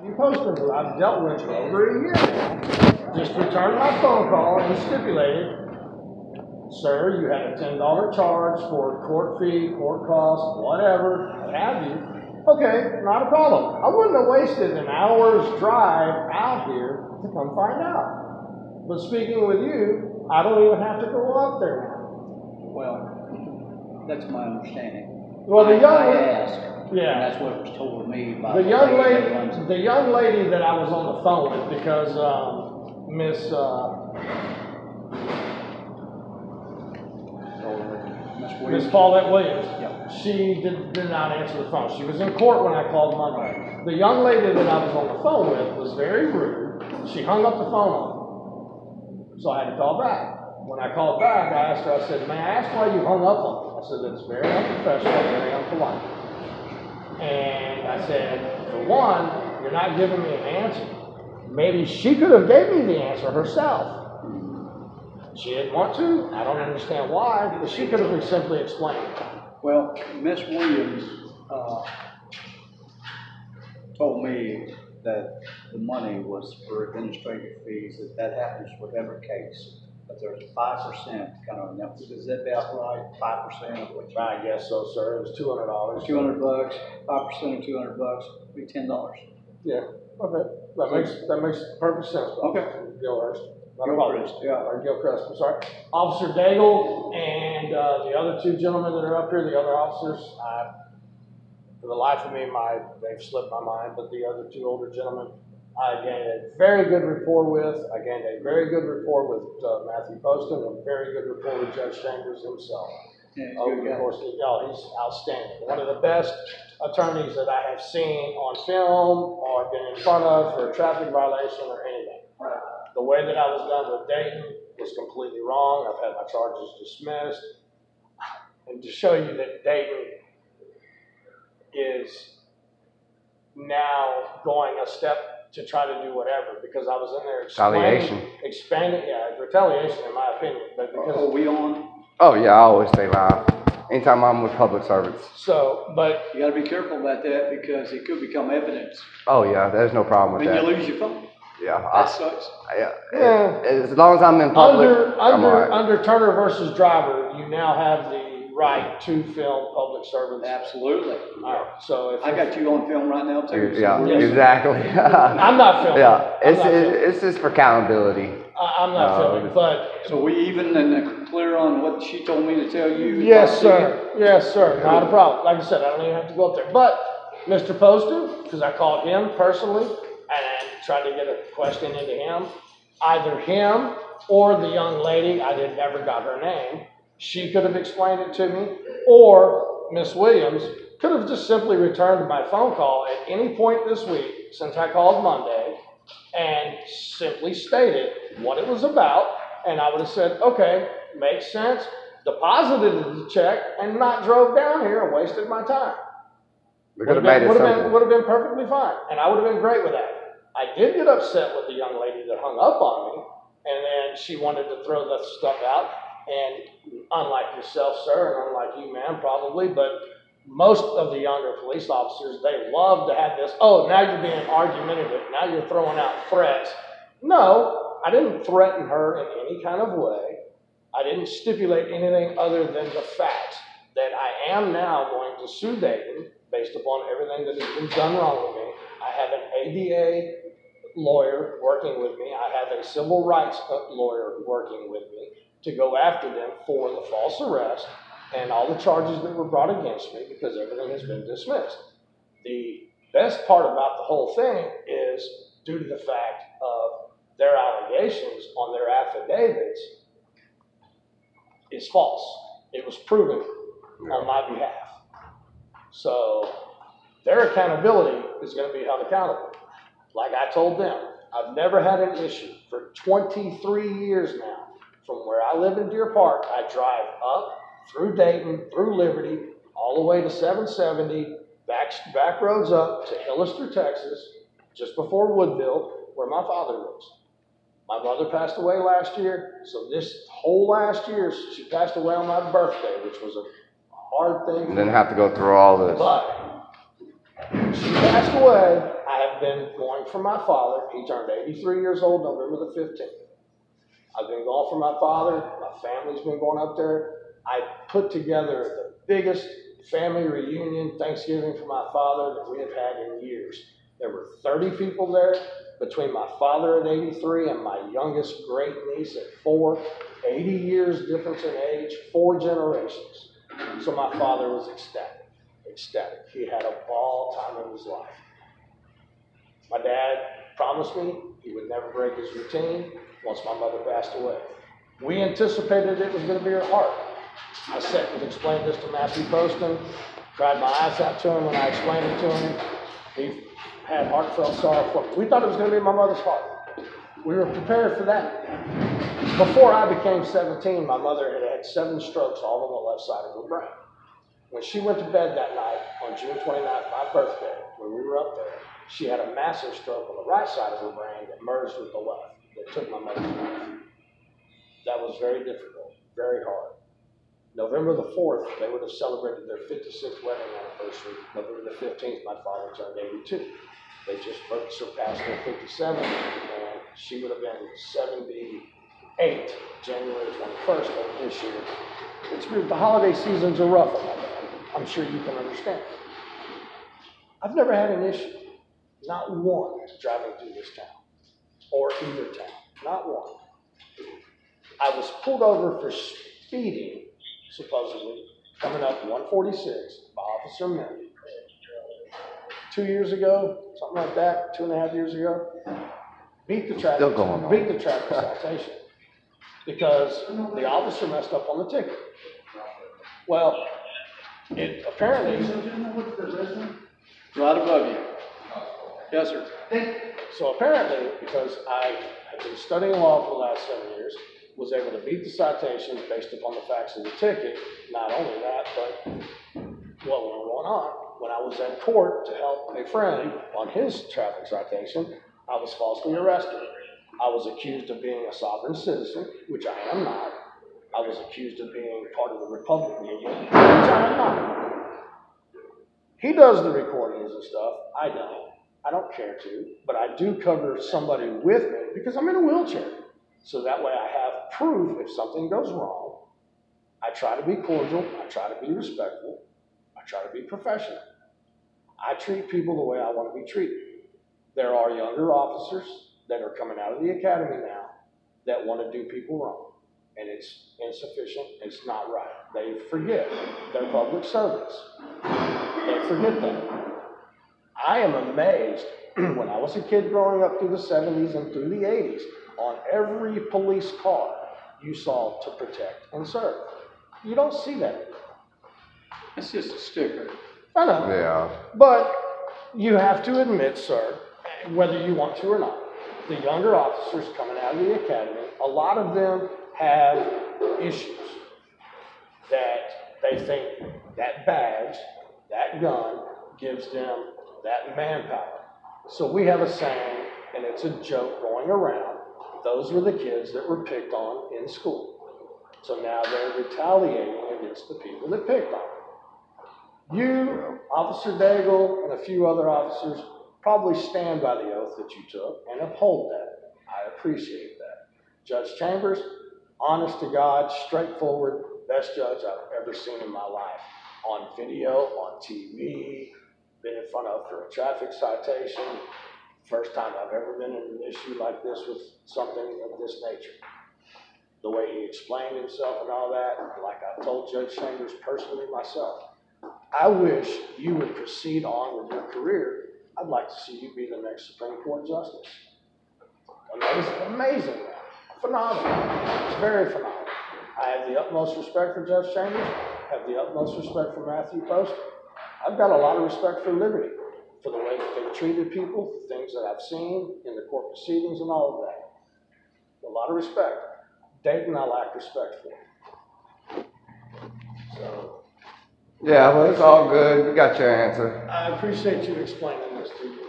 You posted who I've dealt with for over a year now. Just returned my phone call and stipulated, sir, you had a $10 charge for court fee, court costs, whatever, what have you. Okay, not a problem. I wouldn't have wasted an hour's drive out here to come find out. But speaking with you, I don't even have to go up there now. Well, that's my understanding. Well, the young lady, I asked, yeah, and that's what was told to me by the young lady that I was on the phone with, because Miss Paulette Williams, yeah, she did not answer the phone. She was in court when I called Monday. The young lady that I was on the phone with was very rude. She hung up the phone on me, so I had to call back. When I called back, I asked her, I said, may I ask why you hung up on me? I said, it's very unprofessional, very unpolite. And I said, for one, you're not giving me an answer. Maybe she could have gave me the answer herself. She didn't want to. I don't understand why, but she could have simply explained. Well, Miss Williams told me that the money was for administrative fees, that happens with every case. But there's 5% kind of, is that about right? 5% of what you... I guess so, sir. It was $200. $200, 5% of $200 would be $10. Yeah. Okay. That makes perfect sense. Okay. Gilhurst. Gilchrist, yeah. Or Gilchrist, I'm sorry. Officer Daigle and the other two gentlemen that are up here, the other officers, for the life of me, they've slipped my mind, but the other two older gentlemen, I gained a very good rapport with. I gained a very good rapport with Matthew Poston, and a very good rapport with Judge Chambers himself. Yeah, he's outstanding. One of the best attorneys that I have seen on film or been in front of for a traffic violation or anything. Right. The way that I was done with Dayton was completely wrong. I've had my charges dismissed. And to show you that Dayton is now going a step to try to do whatever, because I was in there expanding, retaliation in my opinion. But because are we on? Oh yeah, I always stay live. Anytime I'm with public servants. So, but you got to be careful about that because it could become evidence. Oh yeah, there's no problem with that. When you lose your phone. Yeah, that sucks. Yeah. As long as I'm in public, under Turner versus Driver, you now have the right to film public servants. Absolutely. All right. So if I got you on film right now too. Yeah, so exactly. I'm not filming. Yeah, it's just for accountability. I'm not filming, but so we even and clear on what she told me to tell you. Yes, sir. Yes, sir. Not a problem. Like I said, I don't even have to go up there. But Mr. Poston, because I called him personally and tried to get a question into him, either him or the young lady, I never got her name. She could have explained it to me, or Miss Williams could have just simply returned my phone call at any point this week since I called Monday and simply stated what it was about, and I would have said, okay, makes sense, deposited the check, and not drove down here and wasted my time. Would have been perfectly fine, and I would have been great with that. I did get upset with the young lady that hung up on me, and then she wanted to throw that stuff out. And unlike yourself, sir, and unlike you, ma'am, probably, but most of the younger police officers, they love to have this, oh, now you're being argumentative, now you're throwing out threats. No, I didn't threaten her in any kind of way. I didn't stipulate anything other than the fact that I am now going to sue Dayton based upon everything that has been done wrong with me. I have an ADA lawyer working with me. I have a civil rights lawyer working with me to go after them for the false arrest and all the charges that were brought against me, because everything has been dismissed. The best part about the whole thing is due to the fact of their allegations on their affidavits is false. It was proven on my behalf. So their accountability is going to be held accountable. Like I told them, I've never had an issue for 23 years now. From where I live in Deer Park, I drive up through Dayton, through Liberty, all the way to 770, back roads up to Hillister, Texas, just before Woodville, where my father lives. My mother passed away last year, so this whole last year, she passed away on my birthday, which was a hard thing. And then have to go through all this. But She passed away. I have been going for my father. He turned 83 years old November the 15th. I've been going for my father. My family's been going up there. I put together the biggest family reunion Thanksgiving for my father that we have had in years. There were 30 people there between my father at 83 and my youngest great niece at 4. 80 years difference in age, 4 generations. So my father was ecstatic. He had a ball time of his life. My dad promised me he would never break his routine once my mother passed away. We anticipated it was going to be her heart. I sat and explained this to Matthew Poston, cried my eyes out to him when I explained it to him. He had heartfelt sorrow for me. We thought it was going to be my mother's heart. We were prepared for that. Before I became 17, my mother had had 7 strokes all on the left side of her brain. When she went to bed that night on June 29th, my birthday, when we were up there, she had a massive stroke on the right side of her brain that merged with the left. That took my mother's life. That was very difficult, very hard. November the 4th, they would have celebrated their 56th wedding anniversary. November the 15th, my father turned 82. They just surpassed their 57, and she would have been 78 January 21st of this year. The holiday seasons are rough on my dad. I'm sure you can understand. I've never had an issue, not one, driving through this town, or either town, not one. I was pulled over for speeding, supposedly, coming up 146 by Officer Miller. 2 years ago, something like that, 2.5 years ago, beat the traffic citation because the officer messed up on the ticket. Well, it apparently Right above you. Yes, sir. So apparently, because I had been studying law for the last 7 years, was able to beat the citation based upon the facts of the ticket. Not only that, but what was going on, when I was at court to help a friend on his traffic citation, I was falsely arrested. I was accused of being a sovereign citizen, which I am not. I was accused of being part of the Republican Union, which I am not. He does the recordings and stuff. I don't. I don't care to, but I do cover somebody with me because I'm in a wheelchair. So that way I have proof if something goes wrong. I try to be cordial. I try to be respectful. I try to be professional. I treat people the way I want to be treated. There are younger officers that are coming out of the academy now that want to do people wrong. And it's insufficient. It's not right. They forget their public service. They forget that. I am amazed when I was a kid growing up through the 70s and through the 80s, on every police car you saw to protect and serve. You don't see that anymore. It's just a sticker. I know. Yeah. But you have to admit, sir, whether you want to or not, the younger officers coming out of the academy, a lot of them have issues that they think that badge, that gun, gives them that manpower. So we have a saying, and it's a joke going around, those were the kids that were picked on in school. So now they're retaliating against the people that picked on them. You, Officer Daigle, and a few other officers probably stand by the oath that you took and uphold that. I appreciate that. Judge Chambers, honest to God, straightforward, best judge I've ever seen in my life. On video, on TV, been in front of for a traffic citation. First time I've ever been in an issue like this with something of this nature. The way he explained himself and all that, like I told Judge Chambers personally myself, I wish you would proceed on with your career. I'd like to see you be the next Supreme Court Justice. Amazing, phenomenal, it's very phenomenal. I have the utmost respect for Judge Chambers, have the utmost respect for Matthew Post. I've got a lot of respect for Liberty, for the way that they've treated people, the things that I've seen in the court proceedings and all of that. A lot of respect. Dayton, I lack respect for. So. Yeah, well, it's all good. We got your answer. I appreciate you explaining this to you.